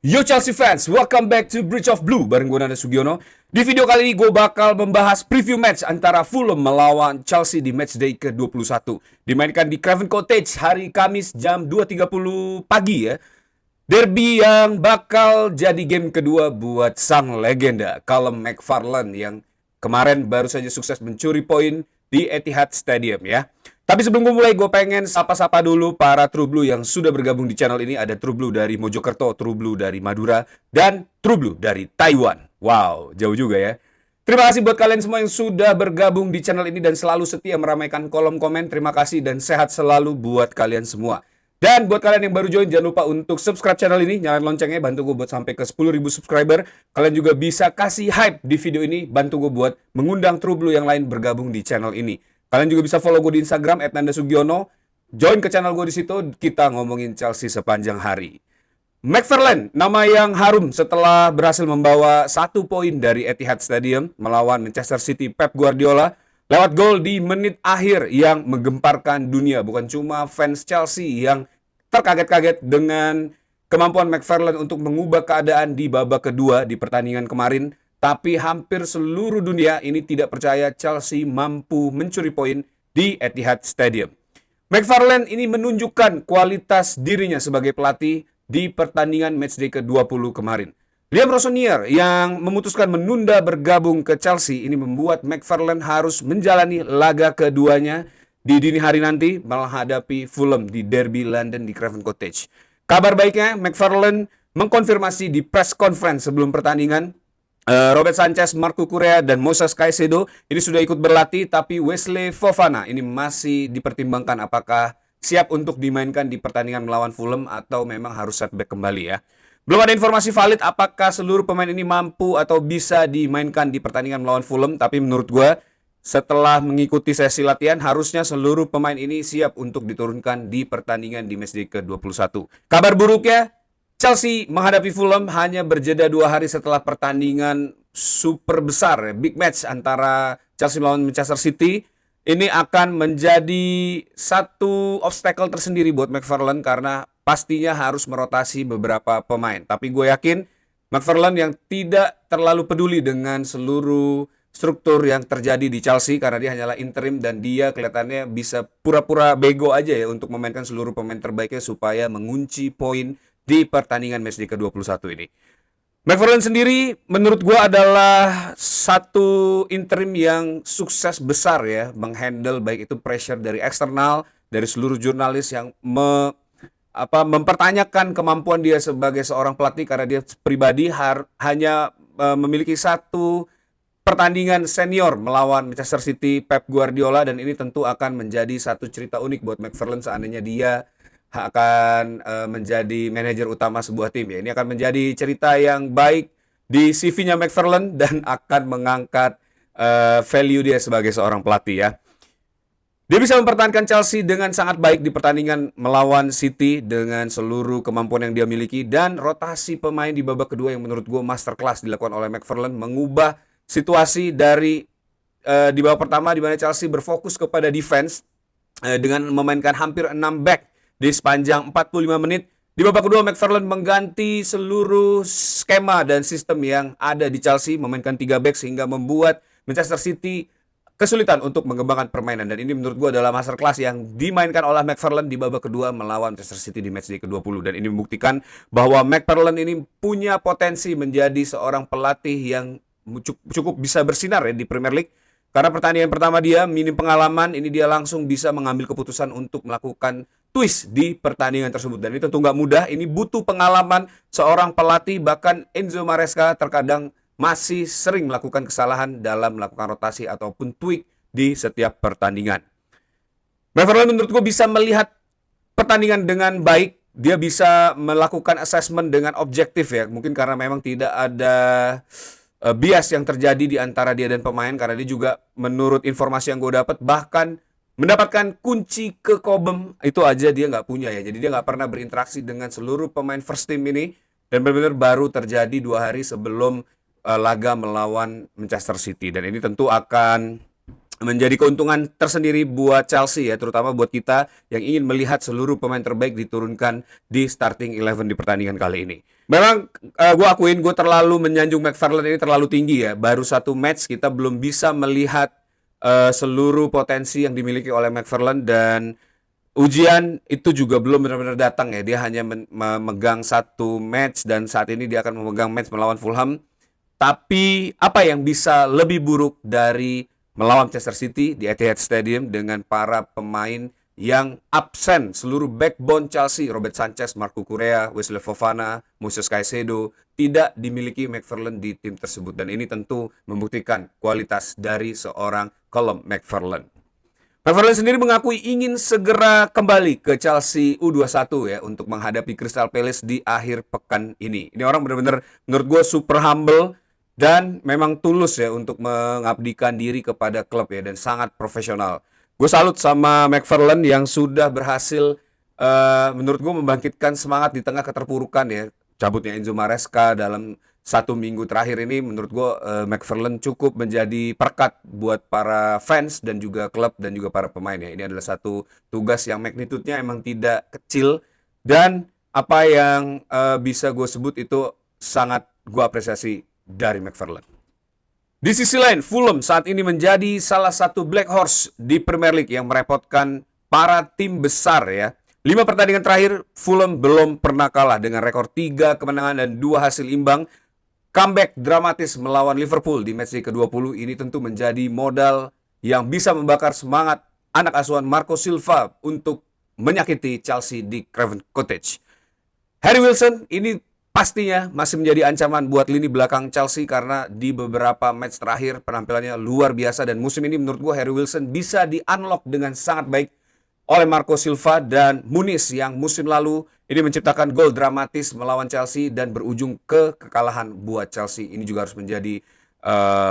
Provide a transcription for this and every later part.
Yo Chelsea fans, welcome back to Bridge of Blue bareng gue Nanda Sugiono. Di video kali ini gue bakal membahas preview match antara Fulham melawan Chelsea di matchday ke-21. Dimainkan di Craven Cottage hari Kamis jam 2.30 pagi ya. Derby yang bakal jadi game kedua buat sang legenda Callum McFarlane yang kemarin baru saja sukses mencuri poin di Etihad Stadium ya. Tapi sebelum gue mulai, gue pengen sapa-sapa dulu para True Blue yang sudah bergabung di channel ini. Ada True Blue dari Mojokerto, True Blue dari Madura, dan True Blue dari Taiwan. Wow, jauh juga ya. Terima kasih buat kalian semua yang sudah bergabung di channel ini dan selalu setia meramaikan kolom komen. Terima kasih dan sehat selalu buat kalian semua. Dan buat kalian yang baru join, jangan lupa untuk subscribe channel ini, nyalain loncengnya, bantu gue buat sampai ke 10.000 subscriber. Kalian juga bisa kasih hype di video ini, bantu gue buat mengundang True Blue yang lain bergabung di channel ini. Kalian juga bisa follow gue di Instagram @nandasugiono. Join ke channel gue di situ, kita ngomongin Chelsea sepanjang hari. McFarlane, nama yang harum setelah berhasil membawa 1 poin dari Etihad Stadium melawan Manchester City Pep Guardiola lewat gol di menit akhir yang menggemparkan dunia. Bukan cuma fans Chelsea yang terkaget-kaget dengan kemampuan McFarlane untuk mengubah keadaan di babak kedua di pertandingan kemarin, tapi hampir seluruh dunia ini tidak percaya Chelsea mampu mencuri poin di Etihad Stadium. McFarlane ini menunjukkan kualitas dirinya sebagai pelatih di pertandingan matchday ke-20 kemarin. Liam Rossonier yang memutuskan menunda bergabung ke Chelsea ini membuat McFarlane harus menjalani laga keduanya di dini hari nanti menghadapi Fulham di Derby London di Craven Cottage. Kabar baiknya, McFarlane mengkonfirmasi di press conference sebelum pertandingan Robert Sanchez, Marco Correa, dan Moses Caicedo ini sudah ikut berlatih, tapi Wesley Fofana ini masih dipertimbangkan apakah siap untuk dimainkan di pertandingan melawan Fulham atau memang harus setback kembali ya. Belum ada informasi valid apakah seluruh pemain ini mampu atau bisa dimainkan di pertandingan melawan Fulham, tapi menurut gue setelah mengikuti sesi latihan harusnya seluruh pemain ini siap untuk diturunkan di pertandingan di matchday ke-21. Kabar buruknya, Chelsea menghadapi Fulham hanya berjeda 2 hari setelah pertandingan super besar, big match antara Chelsea melawan Manchester City. Ini akan menjadi satu obstacle tersendiri buat McFarlane karena pastinya harus merotasi beberapa pemain. Tapi gue yakin McFarlane yang tidak terlalu peduli dengan seluruh struktur yang terjadi di Chelsea karena dia hanyalah interim dan dia kelihatannya bisa pura-pura bego aja ya untuk memainkan seluruh pemain terbaiknya supaya mengunci poin di pertandingan matchday ke-21 ini. McFarlane sendiri menurut gue adalah satu interim yang sukses besar ya menghandle baik itu pressure dari eksternal, dari seluruh jurnalis yang mempertanyakan kemampuan dia sebagai seorang pelatih karena dia pribadi hanya memiliki satu pertandingan senior melawan Manchester City Pep Guardiola, dan ini tentu akan menjadi satu cerita unik buat McFarlane seandainya dia akan menjadi manajer utama sebuah tim ya. Ini akan menjadi cerita yang baik di CV-nya McFarlane dan akan mengangkat value dia sebagai seorang pelatih ya. Dia bisa mempertahankan Chelsea dengan sangat baik di pertandingan melawan City dengan seluruh kemampuan yang dia miliki, dan rotasi pemain di babak kedua yang menurut gue masterclass dilakukan oleh McFarlane mengubah situasi dari di babak pertama di mana Chelsea berfokus kepada defense dengan memainkan hampir 6 back di sepanjang 45 menit. Di babak kedua McFarlane mengganti seluruh skema dan sistem yang ada di Chelsea, memainkan 3 back sehingga membuat Manchester City kesulitan untuk mengembangkan permainan, dan ini menurut gue adalah masterclass yang dimainkan oleh McFarlane di babak kedua melawan Manchester City di matchday ke-20, dan ini membuktikan bahwa McFarlane ini punya potensi menjadi seorang pelatih yang cukup bisa bersinar ya di Premier League. Karena pertandingan pertama dia minim pengalaman, ini dia langsung bisa mengambil keputusan untuk melakukan twist di pertandingan tersebut. Dan itu tentu nggak mudah, ini butuh pengalaman seorang pelatih, bahkan Enzo Maresca terkadang masih sering melakukan kesalahan dalam melakukan rotasi ataupun tweak di setiap pertandingan. McFarlane menurut gue bisa melihat pertandingan dengan baik, dia bisa melakukan assessment dengan objektif ya, mungkin karena memang tidak ada bias yang terjadi di antara dia dan pemain, karena dia juga menurut informasi yang gue dapat bahkan mendapatkan kunci ke Cobham itu aja dia nggak punya ya, jadi dia nggak pernah berinteraksi dengan seluruh pemain first team ini, dan benar-benar baru terjadi 2 hari sebelum laga melawan Manchester City, dan ini tentu akan menjadi keuntungan tersendiri buat Chelsea ya, terutama buat kita yang ingin melihat seluruh pemain terbaik diturunkan di starting 11 di pertandingan kali ini. Memang gue akuin gue terlalu menyanjung McFarland ini terlalu tinggi ya. Baru satu match kita belum bisa melihat seluruh potensi yang dimiliki oleh McFarland, dan ujian itu juga belum benar-benar datang ya. Dia hanya memegang satu match dan saat ini dia akan memegang match melawan Fulham. Tapi apa yang bisa lebih buruk dari melawan Manchester City di Etihad Stadium dengan para pemain yang absen, seluruh backbone Chelsea, Robert Sanchez, Marco Correa, Wesley Fofana, Moises Caicedo, tidak dimiliki McFarland di tim tersebut. Dan ini tentu membuktikan kualitas dari seorang Callum McFarland. McFarland sendiri mengakui ingin segera kembali ke Chelsea U21 ya untuk menghadapi Crystal Palace di akhir pekan ini. Ini orang benar-benar menurut gue super humble dan memang tulus ya untuk mengabdikan diri kepada klub ya, dan sangat profesional. Gue salut sama McFarland yang sudah berhasil menurut gue membangkitkan semangat di tengah keterpurukan ya. Cabutnya Enzo Maresca dalam 1 minggu terakhir ini menurut gue McFarland cukup menjadi perkat buat para fans dan juga klub dan juga para pemain ya. Ini adalah satu tugas yang magnitudenya emang tidak kecil, dan apa yang bisa gue sebut itu sangat gue apresiasi dari McFarland. Di sisi lain, Fulham saat ini menjadi salah satu black horse di Premier League yang merepotkan para tim besar ya. 5 pertandingan terakhir, Fulham belum pernah kalah dengan rekor 3 kemenangan dan 2 hasil imbang. Comeback dramatis melawan Liverpool di matchday ke-20 ini tentu menjadi modal yang bisa membakar semangat anak asuhan Marco Silva untuk menyakiti Chelsea di Craven Cottage. Harry Wilson ini pastinya masih menjadi ancaman buat lini belakang Chelsea karena di beberapa match terakhir penampilannya luar biasa, dan musim ini menurut gue Harry Wilson bisa di-unlock dengan sangat baik oleh Marco Silva dan Muniz yang musim lalu ini menciptakan gol dramatis melawan Chelsea dan berujung ke kekalahan buat Chelsea. Ini juga harus menjadi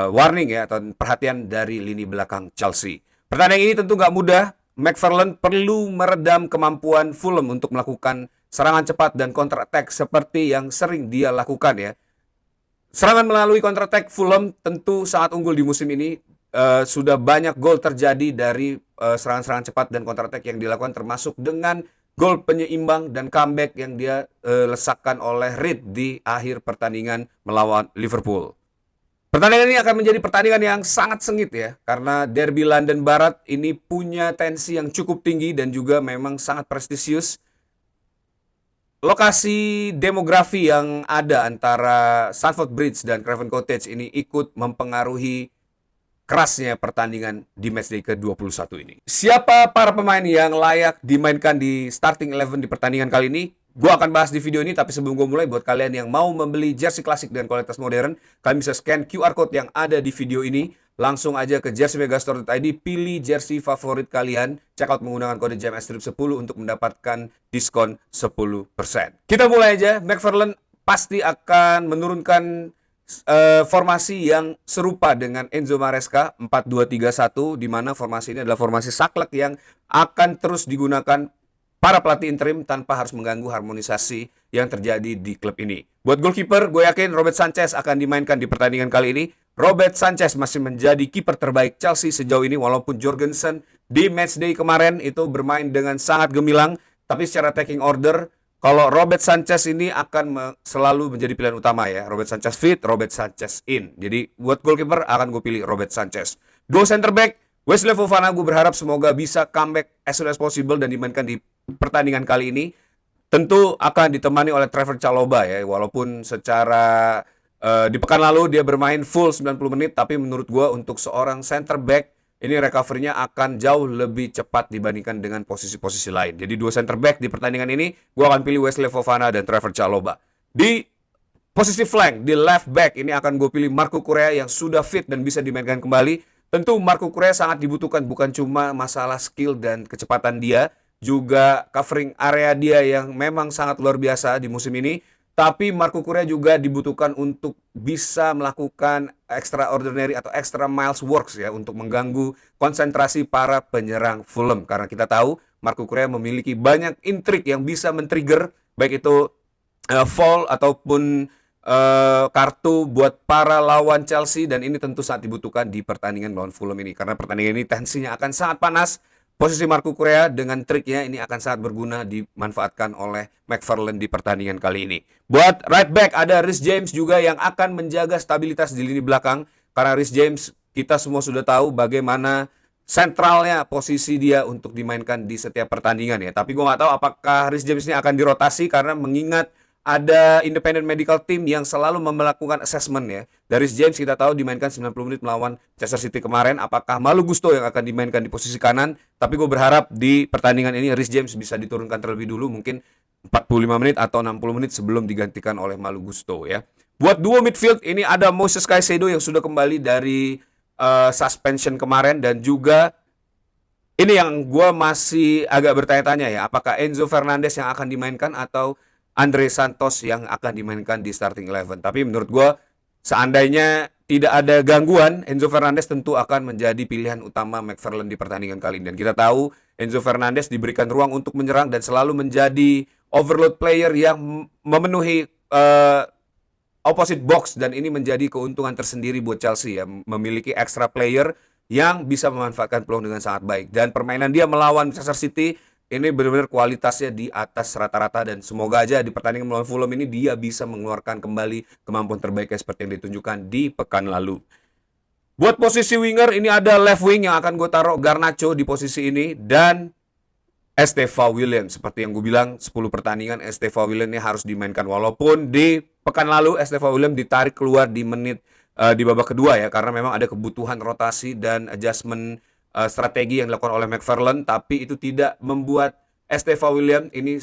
warning ya atau perhatian dari lini belakang Chelsea. Pertandingan ini tentu nggak mudah. McFarland perlu meredam kemampuan Fulham untuk melakukan serangan cepat dan counter attack seperti yang sering dia lakukan ya. Serangan melalui counter attack Fulham tentu sangat unggul di musim ini. Sudah banyak gol terjadi dari serangan-serangan cepat dan counter attack yang dilakukan, termasuk dengan gol penyeimbang dan comeback yang dia lesakkan oleh Reed di akhir pertandingan melawan Liverpool. Pertandingan ini akan menjadi pertandingan yang sangat sengit ya, karena derby London Barat ini punya tensi yang cukup tinggi dan juga memang sangat prestisius. Lokasi demografi yang ada antara Stamford Bridge dan Craven Cottage ini ikut mempengaruhi kerasnya pertandingan di matchday ke-21 ini. Siapa para pemain yang layak dimainkan di starting 11 di pertandingan kali ini? Gue akan bahas di video ini, tapi sebelum gue mulai, buat kalian yang mau membeli jersey klasik dengan kualitas modern, kalian bisa scan QR Code yang ada di video ini. Langsung aja ke jerseymegastore.id, pilih jersey favorit kalian, check out menggunakan kode JMSTRIP10 untuk mendapatkan diskon 10%. Kita mulai aja. McFarland pasti akan menurunkan formasi yang serupa dengan Enzo Maresca 4-2-3-1, di mana formasi ini adalah formasi saklek yang akan terus digunakan para pelatih interim tanpa harus mengganggu harmonisasi yang terjadi di klub ini. Buat goalkeeper, gue yakin Robert Sanchez akan dimainkan di pertandingan kali ini. Robert Sanchez masih menjadi kiper terbaik Chelsea sejauh ini, walaupun Jorgensen di matchday kemarin itu bermain dengan sangat gemilang, tapi secara taking order, kalau Robert Sanchez ini akan selalu menjadi pilihan utama ya. Robert Sanchez fit, Robert Sanchez in. Jadi buat goalkeeper akan gue pilih Robert Sanchez. Duo center back, Wesley Fofana, gue berharap semoga bisa comeback as soon as possible dan dimainkan di pertandingan kali ini. Tentu akan ditemani oleh Trevor Chalobah ya, walaupun secara di pekan lalu dia bermain full 90 menit, tapi menurut gue untuk seorang center back ini recovery-nya akan jauh lebih cepat dibandingkan dengan posisi-posisi lain. Jadi dua center back di pertandingan ini, gue akan pilih Wesley Fofana dan Trevor Chalobah. Di posisi flank, di left back, ini akan gue pilih Marco Correa yang sudah fit dan bisa dimainkan kembali. Tentu Marco Correa sangat dibutuhkan, bukan cuma masalah skill dan kecepatan dia, juga covering area dia yang memang sangat luar biasa di musim ini. Tapi Marco Correa juga dibutuhkan untuk bisa melakukan extraordinary atau extra miles works ya, untuk mengganggu konsentrasi para penyerang Fulham. Karena kita tahu Marco Correa memiliki banyak intrik yang bisa men-trigger, baik itu foul ataupun kartu buat para lawan Chelsea, dan ini tentu sangat dibutuhkan di pertandingan melawan Fulham ini karena pertandingan ini tensinya akan sangat panas. Posisi Marco Correa dengan triknya ini akan sangat berguna dimanfaatkan oleh McFarlane di pertandingan kali ini. Buat right back ada Reece James juga yang akan menjaga stabilitas di lini belakang, karena Reece James kita semua sudah tahu bagaimana sentralnya posisi dia untuk dimainkan di setiap pertandingan ya. Tapi gue nggak tahu apakah Reece James ini akan dirotasi karena mengingat ada independent medical team yang selalu melakukan assessment ya. Dari James kita tahu dimainkan 90 menit melawan Manchester City kemarin. Apakah Malo Gusto yang akan dimainkan di posisi kanan? Tapi gue berharap di pertandingan ini Reece James bisa diturunkan terlebih dulu, mungkin 45 menit atau 60 menit sebelum digantikan oleh Malo Gusto ya. Buat duo midfield ini ada Moises Caicedo yang sudah kembali dari suspension kemarin, dan juga ini yang gue masih agak bertanya-tanya ya, apakah Enzo Fernandez yang akan dimainkan atau Andre Santos yang akan dimainkan di starting 11. Tapi menurut gue, seandainya tidak ada gangguan, Enzo Fernandez tentu akan menjadi pilihan utama McFarlane di pertandingan kali ini. Dan kita tahu Enzo Fernandez diberikan ruang untuk menyerang dan selalu menjadi overload player yang memenuhi opposite box, dan ini menjadi keuntungan tersendiri buat Chelsea ya, memiliki extra player yang bisa memanfaatkan peluang dengan sangat baik. Dan permainan dia melawan Manchester City ini benar-benar kualitasnya di atas rata-rata, dan semoga aja di pertandingan melawan Fulham ini dia bisa mengeluarkan kembali kemampuan terbaiknya seperti yang ditunjukkan di pekan lalu. Buat posisi winger ini ada left wing yang akan gue taruh Garnacho di posisi ini, dan Estevao William. Seperti yang gue bilang, 10 pertandingan Estevao William ini harus dimainkan, walaupun di pekan lalu Estevao William ditarik keluar di menit di babak kedua ya, karena memang ada kebutuhan rotasi dan adjustment strategi yang dilakukan oleh McFarlane, tapi itu tidak membuat Estevao William ini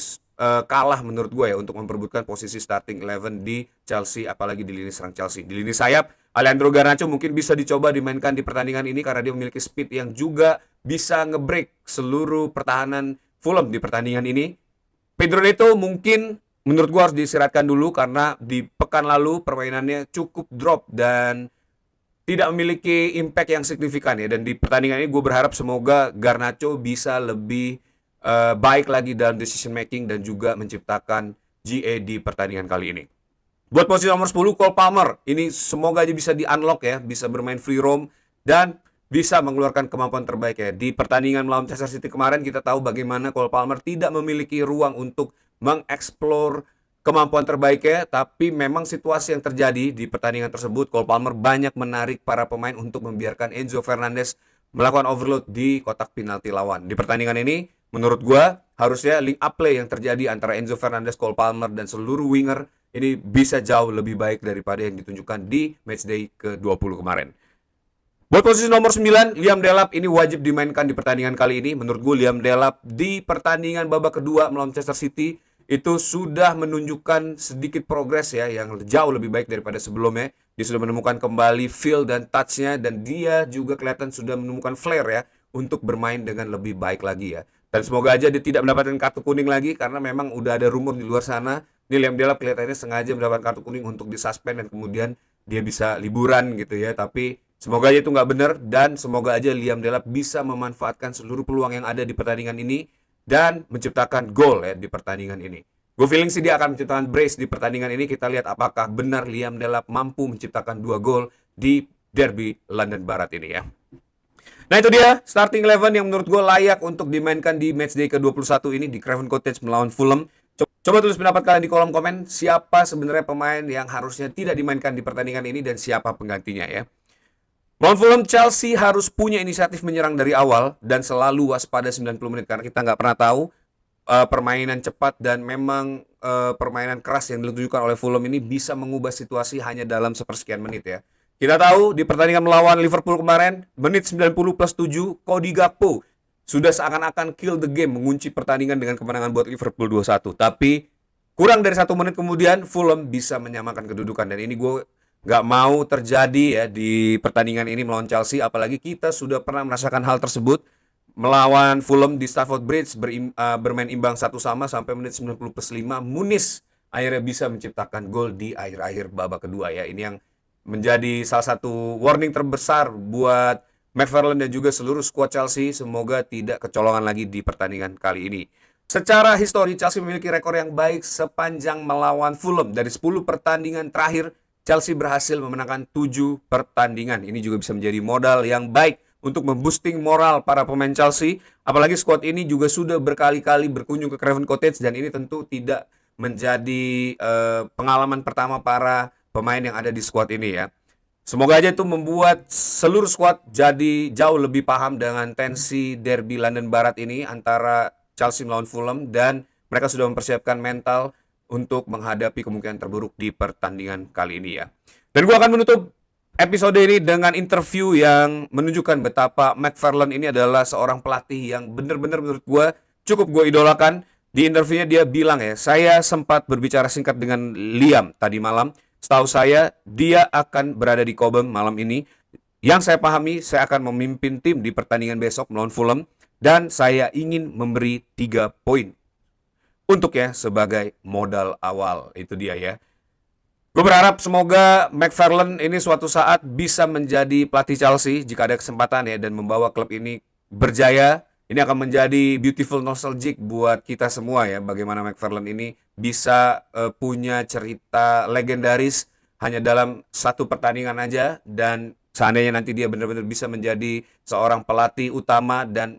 kalah menurut gue ya untuk memperebutkan posisi starting 11 di Chelsea, apalagi di lini serang Chelsea. Di lini sayap, Alejandro Garnacho mungkin bisa dicoba dimainkan di pertandingan ini karena dia memiliki speed yang juga bisa ngebreak seluruh pertahanan Fulham di pertandingan ini. Pedro Neto mungkin menurut gue harus diistirahatkan dulu karena di pekan lalu permainannya cukup drop dan tidak memiliki impact yang signifikan ya. Dan di pertandingan ini gue berharap semoga Garnacho bisa lebih baik lagi dalam decision making dan juga menciptakan GA di pertandingan kali ini. Buat posisi nomor 10 Cole Palmer, ini semoga aja bisa di-unlock ya, bisa bermain free roam dan bisa mengeluarkan kemampuan terbaik ya. Di pertandingan melawan Manchester City kemarin kita tahu bagaimana Cole Palmer tidak memiliki ruang untuk mengeksplor kemampuan terbaiknya, tapi memang situasi yang terjadi di pertandingan tersebut, Cole Palmer banyak menarik para pemain untuk membiarkan Enzo Fernandez melakukan overload di kotak penalti lawan. Di pertandingan ini, menurut gua harusnya link up play yang terjadi antara Enzo Fernandez, Cole Palmer, dan seluruh winger ini bisa jauh lebih baik daripada yang ditunjukkan di matchday ke-20 kemarin. Buat posisi nomor 9, Liam Delap ini wajib dimainkan di pertandingan kali ini. Menurut gue Liam Delap di pertandingan babak kedua melawan Manchester City itu sudah menunjukkan sedikit progres ya, yang jauh lebih baik daripada sebelumnya. Dia sudah menemukan kembali feel dan touch-nya, dan dia juga kelihatan sudah menemukan flair ya untuk bermain dengan lebih baik lagi ya. Dan semoga aja dia tidak mendapatkan kartu kuning lagi, karena memang udah ada rumor di luar sana ini Liam Delap kelihatannya sengaja mendapatkan kartu kuning untuk disuspend dan kemudian dia bisa liburan gitu ya. Tapi semoga aja itu nggak benar, dan semoga aja Liam Delap bisa memanfaatkan seluruh peluang yang ada di pertandingan ini dan menciptakan gol ya di pertandingan ini. Gue feeling sih dia akan menciptakan brace di pertandingan ini. Kita lihat apakah benar Liam Delap mampu menciptakan 2 gol di derby London Barat ini ya. Nah itu dia starting 11 yang menurut gue layak untuk dimainkan di matchday ke-21 ini di Craven Cottage melawan Fulham. Coba tulis pendapat kalian di kolom komen, siapa sebenarnya pemain yang harusnya tidak dimainkan di pertandingan ini dan siapa penggantinya ya. Melawan Fulham, Chelsea harus punya inisiatif menyerang dari awal dan selalu waspada 90 menit karena kita nggak pernah tahu permainan cepat dan memang permainan keras yang ditunjukkan oleh Fulham ini bisa mengubah situasi hanya dalam sepersekian menit ya. Kita tahu di pertandingan melawan Liverpool kemarin, menit 90 plus 7, Cody Gakpo sudah seakan-akan kill the game, mengunci pertandingan dengan kemenangan buat Liverpool 2-1. Tapi kurang dari 1 menit kemudian Fulham bisa menyamakan kedudukan, dan ini gue nggak mau terjadi ya di pertandingan ini melawan Chelsea, apalagi kita sudah pernah merasakan hal tersebut melawan Fulham di Stamford Bridge, bermain imbang 1-1 sampai menit 90 plus 5. Muniz akhirnya bisa menciptakan gol di akhir-akhir babak kedua ya. Ini yang menjadi salah satu warning terbesar buat McFarlane dan juga seluruh skuad Chelsea. Semoga tidak kecolongan lagi di pertandingan kali ini. Secara histori, Chelsea memiliki rekor yang baik sepanjang melawan Fulham. Dari 10 pertandingan terakhir, Chelsea berhasil memenangkan 7 pertandingan. Ini juga bisa menjadi modal yang baik untuk memboosting moral para pemain Chelsea. Apalagi squad ini juga sudah berkali-kali berkunjung ke Craven Cottage dan ini tentu tidak menjadi pengalaman pertama para pemain yang ada di squad ini ya. Semoga aja itu membuat seluruh squad jadi jauh lebih paham dengan tensi derby London Barat ini antara Chelsea melawan Fulham dan mereka sudah mempersiapkan mental untuk menghadapi kemungkinan terburuk di pertandingan kali ini ya. Dan gue akan menutup episode ini dengan interview yang menunjukkan betapa McFarlane ini adalah seorang pelatih yang benar-benar menurut gue cukup gue idolakan. Di interviewnya dia bilang ya, saya sempat berbicara singkat dengan Liam tadi malam. Setahu saya, dia akan berada di Cobham malam ini. Yang saya pahami, saya akan memimpin tim di pertandingan besok melawan Fulham. Dan saya ingin memberi 3 poin untuk ya sebagai modal awal. Itu dia ya. Gue berharap semoga McFarlane ini suatu saat bisa menjadi pelatih Chelsea jika ada kesempatan ya dan membawa klub ini berjaya. Ini akan menjadi beautiful nostalgic buat kita semua ya. Bagaimana McFarlane ini bisa punya cerita legendaris hanya dalam satu pertandingan aja. Dan seandainya nanti dia benar-benar bisa menjadi seorang pelatih utama dan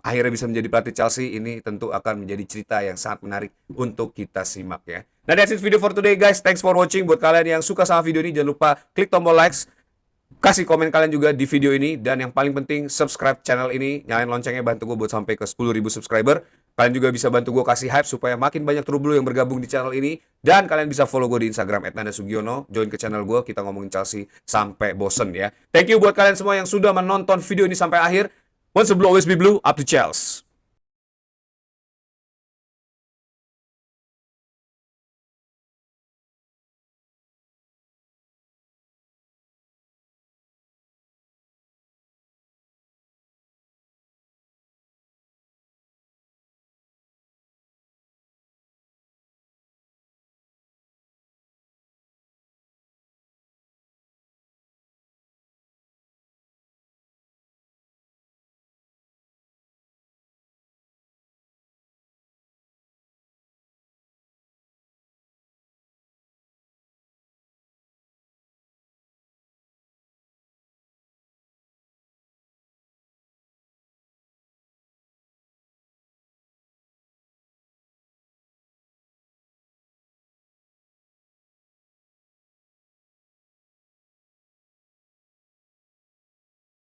akhirnya bisa menjadi pelatih Chelsea, ini tentu akan menjadi cerita yang sangat menarik untuk kita simak ya. Nah, that's it video for today guys. Thanks for watching. Buat kalian yang suka sama video ini, jangan lupa klik tombol likes. Kasih komen kalian juga di video ini. Dan yang paling penting, subscribe channel ini. Nyalain loncengnya, bantu gue buat sampai ke 10.000 subscriber. Kalian juga bisa bantu gue kasih hype supaya makin banyak True Blue yang bergabung di channel ini. Dan kalian bisa follow gue di Instagram @nandasugiono. Join ke channel gue, kita ngomongin Chelsea sampai bosen ya. Thank you buat kalian semua yang sudah menonton video ini sampai akhir. Once a blue, always be blue. Up to Chelsea.